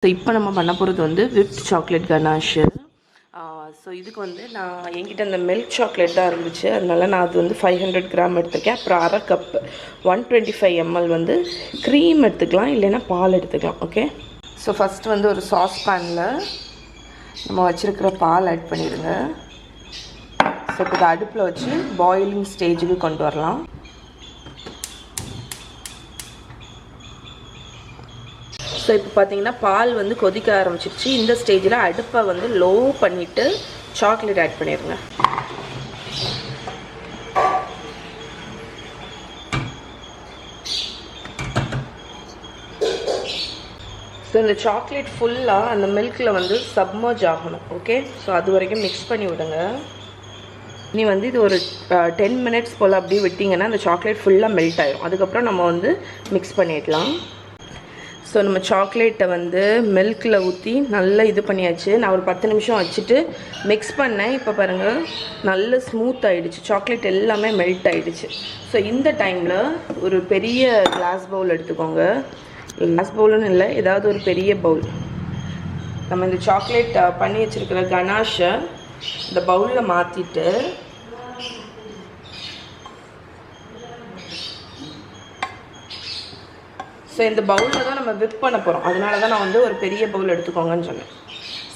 So இப்போ நம்ம பண்ண போகிறது வந்து விப்ட் சாக்லேட் கனாஷு. ஸோ இதுக்கு வந்து நான் என்கிட்ட இந்த மில்க் சாக்லேட் தான் இருந்துச்சு, அதனால நான் அது வந்து 500 கிராம் எடுத்துருக்கேன். அப்புறம் அரை கப் 125 ml வந்து க்ரீம் எடுத்துக்கலாம், இல்லைன்னா பால் எடுத்துக்கலாம். ஓகே, ஸோ ஃபஸ்ட்டு வந்து ஒரு சாஸ் பேனில் நம்ம வச்சுருக்கிற பால் ஆட் பண்ணிடுங்க. ஸோ இப்போ இதை அடுப்பில் வச்சு பாயிலிங் ஸ்டேஜுக்கு கொண்டு வரலாம். ஸோ இப்போ பார்த்தீங்கன்னா பால் வந்து கொதிக்க ஆரம்பிச்சிருச்சு. இந்த ஸ்டேஜில் அடுப்பை வந்து லோ பண்ணிவிட்டு சாக்லேட் ஆட் பண்ணிடுங்க. ஸோ இந்த சாக்லேட் ஃபுல்லாக அந்த மில்கில் வந்து சப்மர்ஜ் ஆகணும். ஓகே, ஸோ அது வரைக்கும் மிக்ஸ் பண்ணி விடுங்க. நீ வந்து இது ஒரு 10 minutes போல் அப்படியே விட்டிங்கன்னா அந்த சாக்லேட் ஃபுல்லாக மெல்ட் ஆகிடும். அதுக்கப்புறம் நம்ம வந்து மிக்ஸ் பண்ணிடலாம். ஸோ நம்ம சாக்லேட்டை வந்து மில்கில் ஊற்றி நல்லா இது பண்ணியாச்சு. நான் ஒரு 10 நிமிஷம் வச்சுட்டு மிக்ஸ் பண்ணேன். இப்போ பாருங்கள், நல்ல ஸ்மூத் ஆகிடுச்சு, சாக்லேட் எல்லாமே மெல்ட் ஆகிடுச்சு. ஸோ இந்த டைமில் ஒரு பெரிய கிளாஸ் பவுல் எடுத்துக்கோங்க. கிளாஸ் பவுலுன்னு இல்லை, ஏதாவது ஒரு பெரிய பவுல். நம்ம இந்த சாக்லேட் பண்ணி வச்சுருக்கிற கனாஷை இந்த பவுலில் மாற்றிட்டு ஸோ இந்த பவுலில் தான் நம்ம விப் பண்ண போகிறோம். அதனால தான் நான் வந்து ஒரு பெரிய பவுல் எடுத்துக்கோங்கன்னு சொன்னேன்.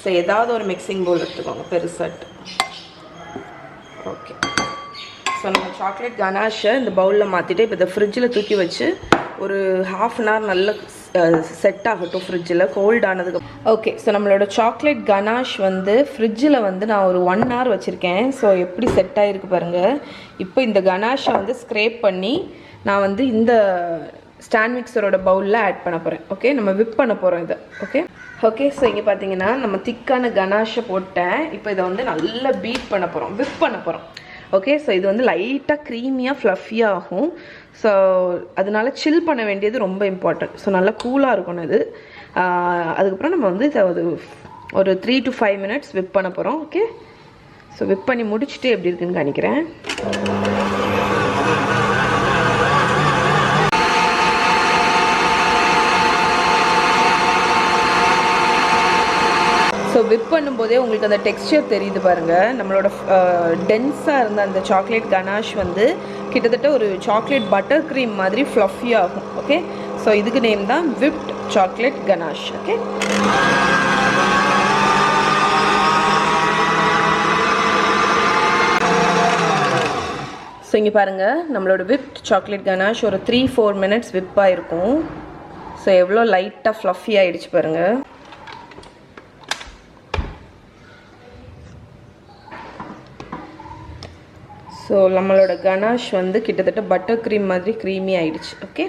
ஸோ ஏதாவது ஒரு மிக்சிங் பவுல் எடுத்துக்கோங்க பெருசாட்டு. ஓகே, ஸோ நம்ம சாக்லேட் கனாஷை இந்த பவுலில் மாற்றிட்டு இப்போ இதை ஃப்ரிட்ஜில் தூக்கி வச்சு ஒரு 1/2 hour நல்லா செட் ஆகட்டும் ஃப்ரிட்ஜில், கோல்ட் ஆனதுக்கு. ஓகே, ஸோ நம்மளோட சாக்லேட் கனாஷ் வந்து ஃப்ரிட்ஜில் வந்து நான் ஒரு 1 hour வச்சுருக்கேன். ஸோ எப்படி செட் ஆகிருக்கு பாருங்கள். இப்போ இந்த கனாஷை வந்து ஸ்க்ரேப் பண்ணி நான் வந்து இந்த ஸ்டாண்ட் மிக்சரோட பவுலில் ஆட் பண்ண போகிறேன். ஓகே, நம்ம விப் பண்ண போகிறோம் இதை. ஓகே, ஸோ இங்கே பார்த்தீங்கன்னா நம்ம திக்கான கனாஷை போட்டேன். இப்போ இதை வந்து நல்லா பீட் பண்ண போகிறோம், விப் பண்ண போகிறோம். ஓகே, ஸோ இது வந்து லைட்டாக க்ரீமியாக ஃப்ளஃபியாக ஆகும். ஸோ அதனால சில் பண்ண வேண்டியது ரொம்ப இம்பார்ட்டன்ட். ஸோ நல்லா கூலாக இருக்கணும் இது. அதுக்கப்புறம் நம்ம வந்து இதை ஒரு 3 to 5 minutes விப் பண்ண போகிறோம். ஓகே, ஸோ விப் பண்ணி முடிச்சுட்டு எப்படி இருக்குன்னு காணிக்கிறேன். ஸோ விப் பண்ணும்போதே உங்களுக்கு அந்த டெக்ஸ்சர் தெரியுது பாருங்கள். நம்மளோட டென்ஸாக இருந்த அந்த சாக்லேட் கனாஷ் வந்து கிட்டத்தட்ட ஒரு சாக்லேட் பட்டர் க்ரீம் மாதிரி ஃப்ளஃபி ஆகும். ஓகே, ஸோ இதுக்கு நேம் தான் whipped chocolate ganache. Okay, so இங்கே பாருங்கள், நம்மளோட விப்ட் சாக்லேட் கனாஷ் ஒரு 3-4 minutes விப்பாக இருக்கும். ஸோ எவ்வளோ லைட்டாக ஃப்ளஃபி ஆகிடுச்சு பாருங்கள். ஸோ நம்மளோட கனாஷ் வந்து கிட்டத்தட்ட பட்டர் க்ரீம் மாதிரி க்ரீமி ஆகிடுச்சு. ஓகே.